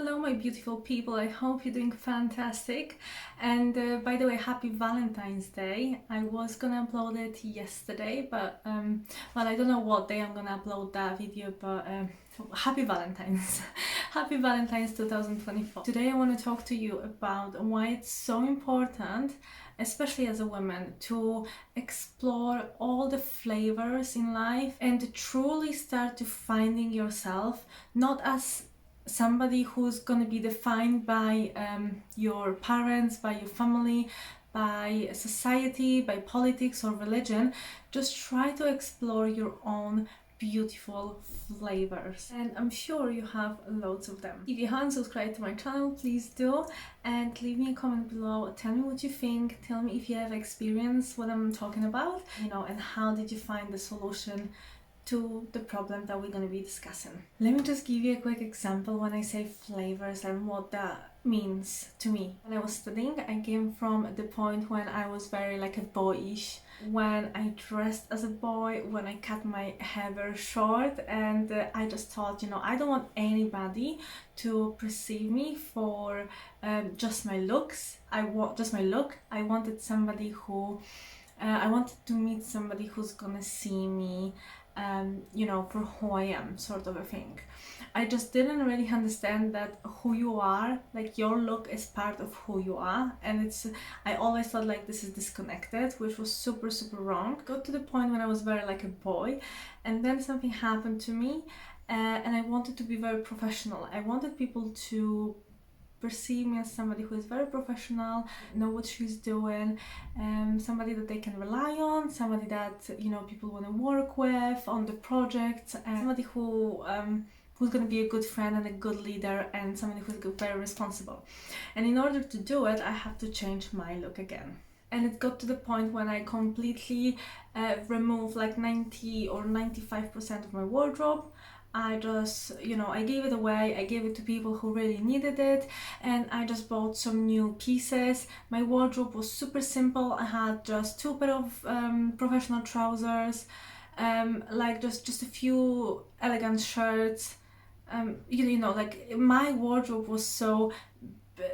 Hello my beautiful people, I hope you're doing fantastic. And by the way, happy Valentine's Day. I was gonna upload it yesterday, but well, I don't know what day I'm gonna upload that video, but happy Valentine's. Happy Valentine's 2024. Today I want to talk to you about why it's so important, especially as a woman, to explore all the flavors in life and to truly start to finding yourself, not as somebody who's going to be defined by your parents, by your family, by society, by politics or religion. Just try to explore your own beautiful flavors, and I'm sure you have loads of them. If you haven't subscribed to my channel, please do, and leave me a comment below. Tell me what you think, tell me if you have experienced what I'm talking about, and how did you find the solution to the problem that we're going to be discussing. Let me just give you a quick example when I say flavors and what that means to me. When I was studying, I came from the point when I was very like a boyish, when I dressed as a boy, when I cut my hair very short, and I just thought, I don't want anybody to perceive me for just my looks. I wanted somebody who I wanted to meet somebody who's gonna see me for who I am, sort of a thing. I just didn't really understand that who you are, like your look is part of who you are, and I always thought like this is disconnected, which was super wrong. Got to the point when I was very like a boy, and then something happened to me, and I wanted to be very professional. I wanted people to perceive me as somebody who is very professional, know what she's doing, somebody that they can rely on, somebody that people want to work with on the project, and somebody who's going to be a good friend and a good leader, and somebody who's very responsible. And in order to do it, I have to change my look again. And it got to the point when I completely removed like 90 or 95% of my wardrobe. I just, I gave it away, I gave it to people who really needed it, and I just bought some new pieces. My wardrobe was super simple. I had just two pair of professional trousers, like just a few elegant shirts. Like my wardrobe was so,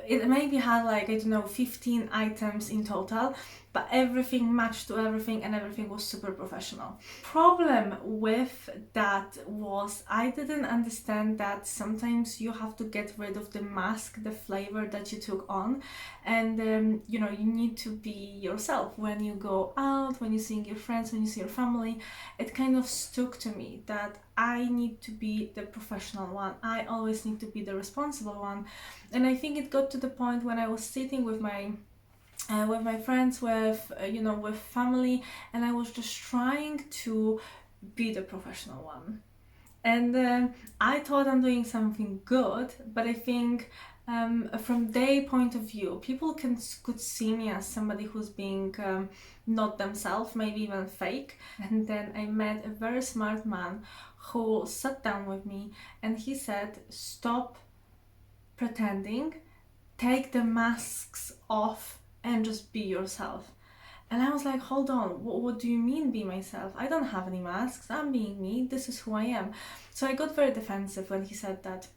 it maybe had like, 15 items in total, but everything matched to everything and everything was super professional. Problem with that was I didn't understand that sometimes you have to get rid of the mask, the flavor that you took on, and you need to be yourself when you go out, when you see your friends, when you see your family. It kind of stuck to me that I need to be the professional one. I always need to be the responsible one. And I think it got to the point when I was sitting with my friends, with family, and I was just trying to be the professional one. And I thought I'm doing something good, but I think from their point of view, people could see me as somebody who's being not themselves, maybe even fake. And then I met a very smart man who sat down with me, and he said, stop pretending, take the masks off and just be yourself. And I was like, hold on, what do you mean be myself? I don't have any masks, I'm being me, this is who I am. So I got very defensive when he said that.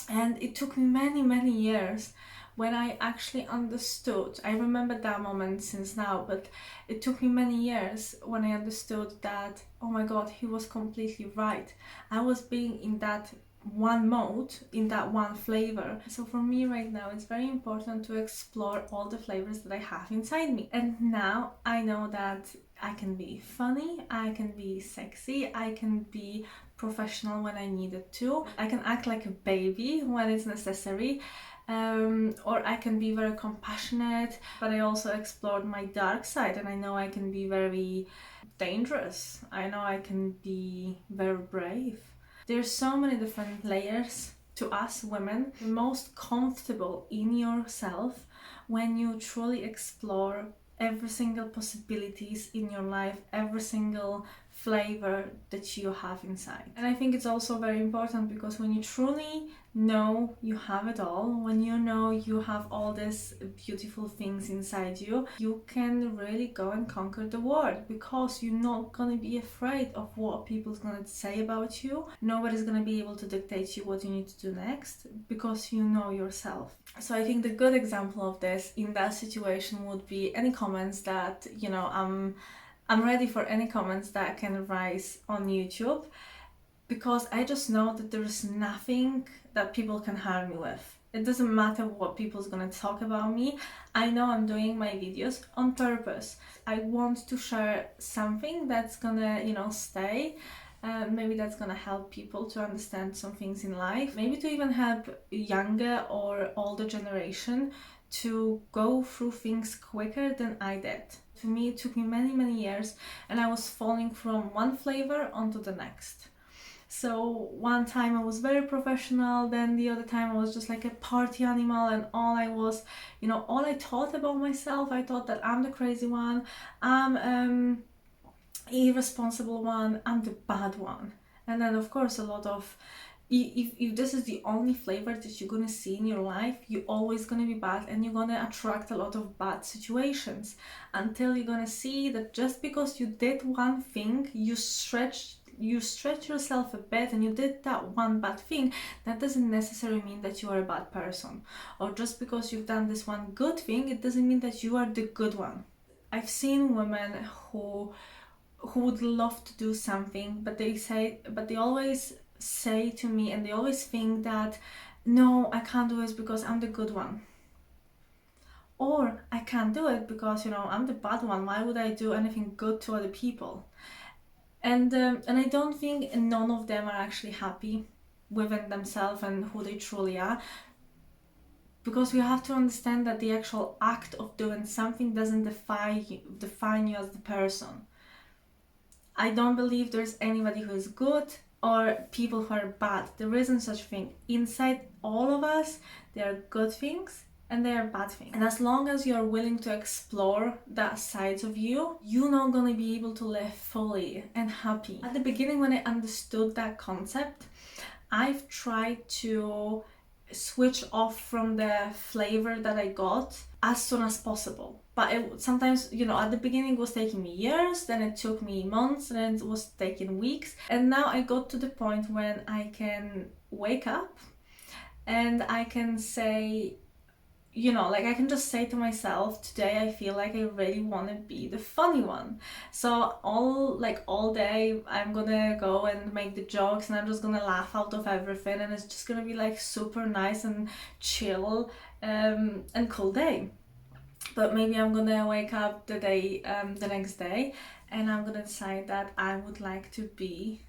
And it took me many years when I actually understood. I remember that moment since now, but it took me many years when I understood that, oh my God, he was completely right. I was being in that one mode, in that one flavor. So for me right now, it's very important to explore all the flavors that I have inside me. And now I know that I can be funny, I can be sexy, I can be professional when I need it to, I can act like a baby when it's necessary, or I can be very compassionate, but I also explored my dark side, and I know I can be very dangerous. I know I can be very brave. There's so many different layers to us women. The most comfortable in yourself when you truly explore every single possibilities in your life, every single flavor that you have inside. And I think it's also very important because when you truly know you have it all, when you know you have all these beautiful things inside you, you can really go and conquer the world because you're not going to be afraid of what people's going to say about you. Nobody's going to be able to dictate you what you need to do next because you know yourself. So I think the good example of this in that situation would be any comments that, you know, I'm ready for any comments that can rise on YouTube, because I just know that there's nothing that people can harm me with. It doesn't matter what people's gonna talk about me. I know I'm doing my videos on purpose. I want to share something that's gonna, you know, stay. Maybe that's gonna help people to understand some things in life. Maybe to even help younger or older generation to go through things quicker than I did. For me, it took me many, many years, and I was falling from one flavor onto the next. So one time I was very professional, then the other time I was just like a party animal, and all I was, you know, all I thought about myself, I thought that I'm the crazy one, I'm irresponsible one, I'm the bad one. And then of course a lot of, if this is the only flavor that you're gonna see in your life, you're always gonna be bad, and you're gonna attract a lot of bad situations until you're gonna see that just because you did one thing, you stretch yourself a bit and you did that one bad thing, that doesn't necessarily mean that you are a bad person. Or just because you've done this one good thing, it doesn't mean that you are the good one. I've seen women who would love to do something, but they always say to me, and they always think that no, I can't do it because I'm the good one, or I can't do it because, you know, I'm the bad one. Why would I do anything good to other people? And I don't think none of them are actually happy within themselves and who they truly are, because we have to understand that the actual act of doing something doesn't define you as the person. I don't believe there's anybody who is good or people who are bad. There isn't such a thing. Inside all of us, there are good things and there are bad things. And as long as you're willing to explore that side of you, you're not going to be able to live fully and happy. At the beginning, when I understood that concept, I've tried to switch off from the flavor that I got as soon as possible. But sometimes, you know, at the beginning it was taking me years, then it took me months, and then it was taking weeks. And now I got to the point when I can wake up and I can say, you know, like I can just say to myself, today I feel like I really want to be the funny one. So all day I'm gonna go and make the jokes, and I'm just gonna laugh out of everything, and it's just gonna be like super nice and chill and cool day. But maybe I'm gonna wake up the next day, and I'm gonna decide that I would like to be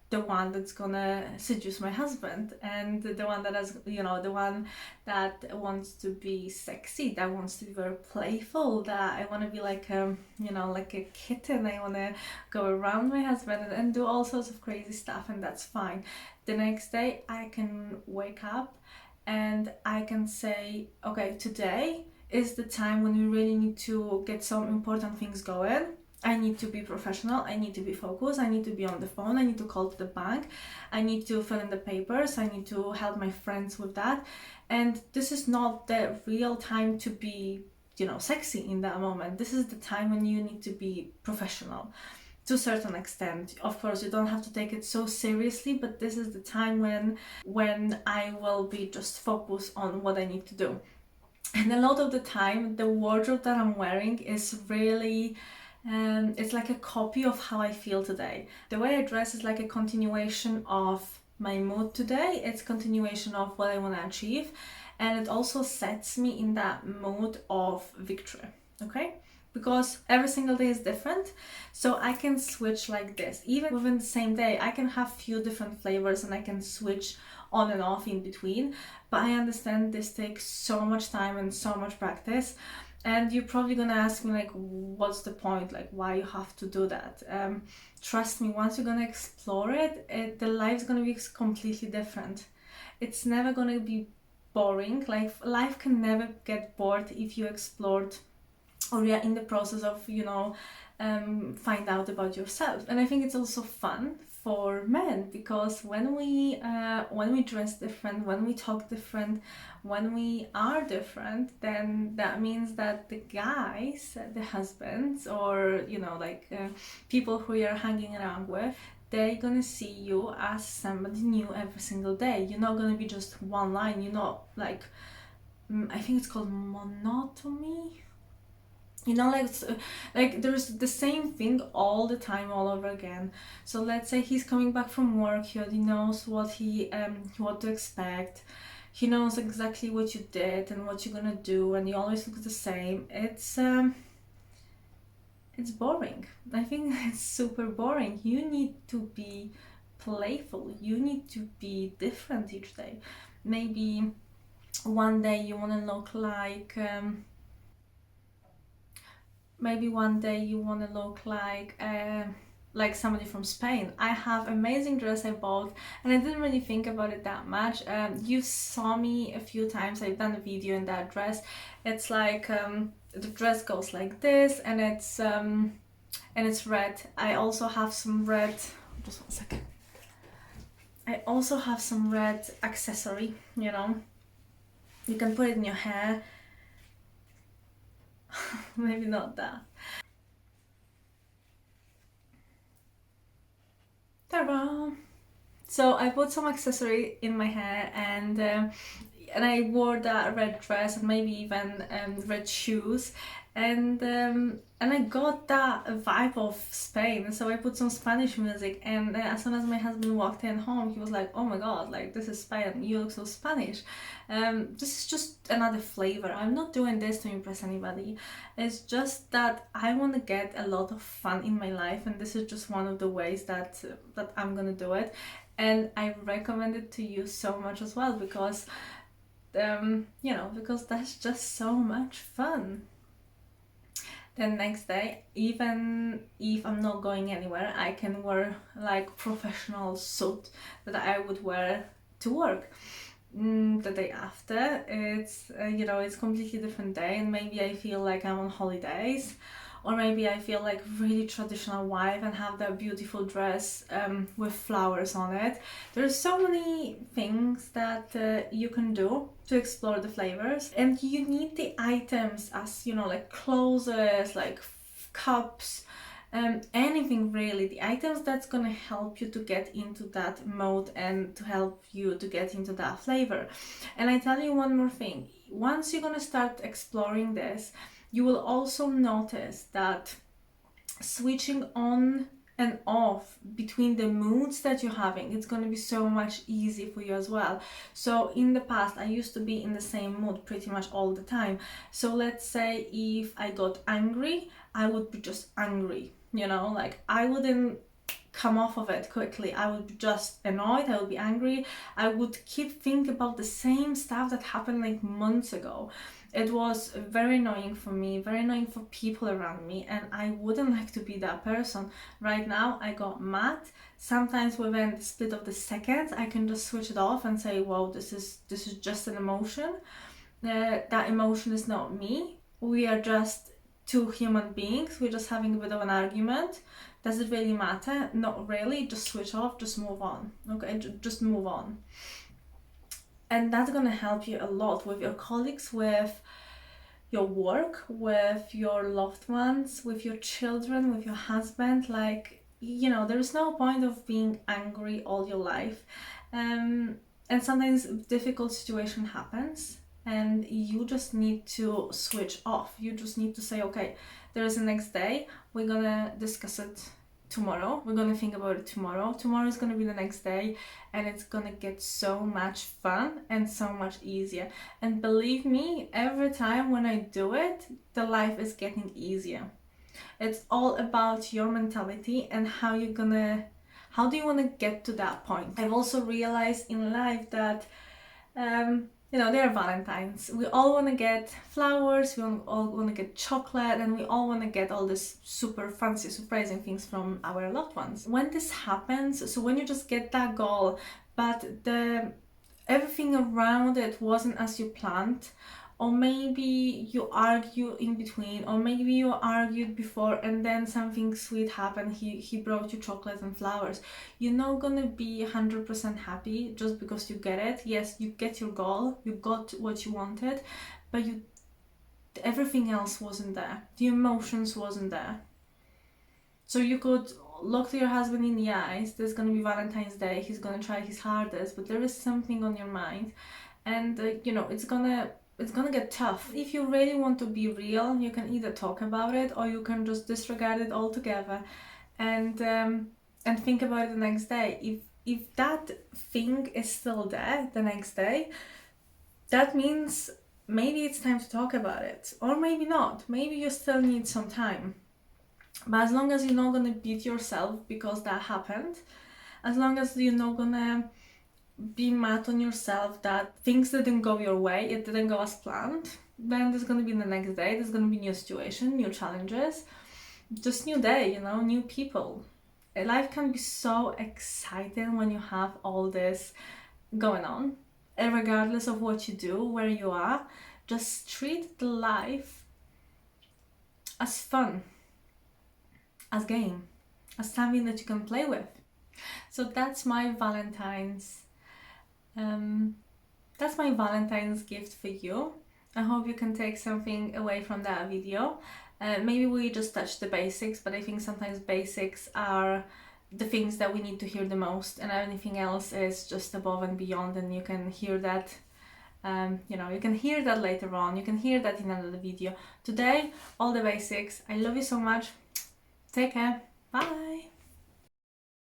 the one that's gonna seduce my husband, and the one that has, you know, the one that wants to be sexy, that wants to be very playful, that I want to be like you know, like a kitten. I want to go around my husband and do all sorts of crazy stuff, and that's fine. The next day I can wake up and I can say, okay, today is the time when we really need to get some important things going. I need to be professional, I need to be focused, I need to be on the phone, I need to call to the bank, I need to fill in the papers, I need to help my friends with that. And this is not the real time to be, you know, sexy in that moment. This is the time when you need to be professional to a certain extent. Of course, you don't have to take it so seriously, but this is the time when I will be just focused on what I need to do. And a lot of the time, the wardrobe that I'm wearing is really it's like a copy of how I feel today. The way I dress is like a continuation of my mood today. It's continuation of what I want to achieve, and it also sets me in that mood of victory. Okay, because every single day is different, so I can switch like this. Even within the same day, I can have few different flavors and I can switch on and off in between. But I understand this takes so much time and so much practice. And you're probably gonna ask me, like, what's the point? Like, why you have to do that? Trust me, once you're gonna explore it, the life's gonna be completely different. It's never gonna be boring. Like, life can never get bored if you explored or you're in the process of, find out about yourself. And I think it's also fun for men, because when we dress different, when we talk different, when we are different, then that means that the guys, the husbands, or people who you're hanging around with, they're gonna see you as somebody new every single day. You're not gonna be just one line. You're not like, I think it's called monotony. Like there's the same thing all the time, all over again. So let's say he's coming back from work. He already knows what to expect. He knows exactly what you did and what you're gonna do, and you always look the same. It's boring. I think it's super boring. You need to be playful. You need to be different each day. Maybe one day you want to look like somebody from Spain. I have amazing dress I bought, and I didn't really think about it that much. You saw me a few times. I've done a video in that dress. It's like the dress goes like this, and it's red. I also have some red. Just 1 second. I also have some red accessory. You can put it in your hair. Maybe not that. Ta-da! So I put some accessory in my hair, and I wore that red dress and maybe even red shoes, and I got that vibe of Spain. So I put some Spanish music, and as soon as my husband walked in home, he was like, "Oh my god, like this is Spain. You look so Spanish." This is just another flavor. I'm not doing this to impress anybody. It's just that I want to get a lot of fun in my life, and this is just one of the ways that I'm gonna do it. And I recommend it to you so much as well, because because that's just so much fun. Then next day, even if I'm not going anywhere, I can wear like professional suit that I would wear to work. The day after, it's completely different day, and maybe I feel like I'm on holidays, or maybe I feel like really traditional wife and have that beautiful dress with flowers on it. There's so many things that you can do to explore the flavors, and you need the items as like clothes, like cups, anything really, the items that's gonna help you to get into that mode and to help you to get into that flavor. And I tell you one more thing, once you're gonna start exploring this, you will also notice that switching on and off between the moods that you're having, it's going to be so much easier for you as well. So in the past, I used to be in the same mood pretty much all the time. So let's say if I got angry, I would be just angry, like I wouldn't come off of it quickly. I would be just annoyed, I would be angry, I would keep thinking about the same stuff that happened like months ago. It was very annoying for me, very annoying for people around me, and I wouldn't like to be that person. Right now, I got mad. Sometimes within the split of the seconds, I can just switch it off and say, "Wow, this is just an emotion. That emotion is not me. We are just two human beings. We're just having a bit of an argument. Does it really matter? Not really. Just switch off. Just move on. Okay, just move on." And that's gonna help you a lot with your colleagues, with your work, with your loved ones, with your children, with your husband. Like, there's no point of being angry all your life. And sometimes difficult situation happens, and you just need to switch off. You just need to say, okay, there's the next day. We're gonna discuss it tomorrow. We're gonna think about it tomorrow. Tomorrow is gonna be the next day, and it's gonna get so much fun and so much easier. And believe me, every time when I do it, the life is getting easier. It's all about your mentality and how do you want to get to that point. I've also realized in life that there are Valentines. We all want to get flowers, we all want to get chocolate, and we all want to get all this super fancy, surprising things from our loved ones. When this happens, so when you just get that goal, but everything around it wasn't as you planned, or maybe you argue in between, or maybe you argued before and then something sweet happened, he brought you chocolate and flowers. You're not gonna be 100% happy just because you get it. Yes, you get your goal, you got what you wanted, but everything else wasn't there. The emotions wasn't there. So you could look to your husband in the eyes, there's gonna be Valentine's Day, he's gonna try his hardest, but there is something on your mind, and it's gonna get tough. If you really want to be real, you can either talk about it or you can just disregard it altogether, and think about it the next day. If that thing is still there the next day, that means maybe it's time to talk about it, or maybe not. Maybe you still need some time. But as long as you're not gonna beat yourself because that happened, as long as you're not gonna be mad on yourself that things didn't go your way, it didn't go as planned, then there's gonna be the next day, there's gonna be new situation, new challenges, just new day, new people. Life can be so exciting when you have all this going on. And regardless of what you do, where you are, just treat the life as fun, as game, as something that you can play with. So that's my Valentine's gift for you. I hope you can take something away from that video. Maybe we just touched the basics, but I think sometimes basics are the things that we need to hear the most, and anything else is just above and beyond, and you can hear that. You can hear that later on. You can hear that in another video. Today, all the basics. I love you so much. Take care. Bye.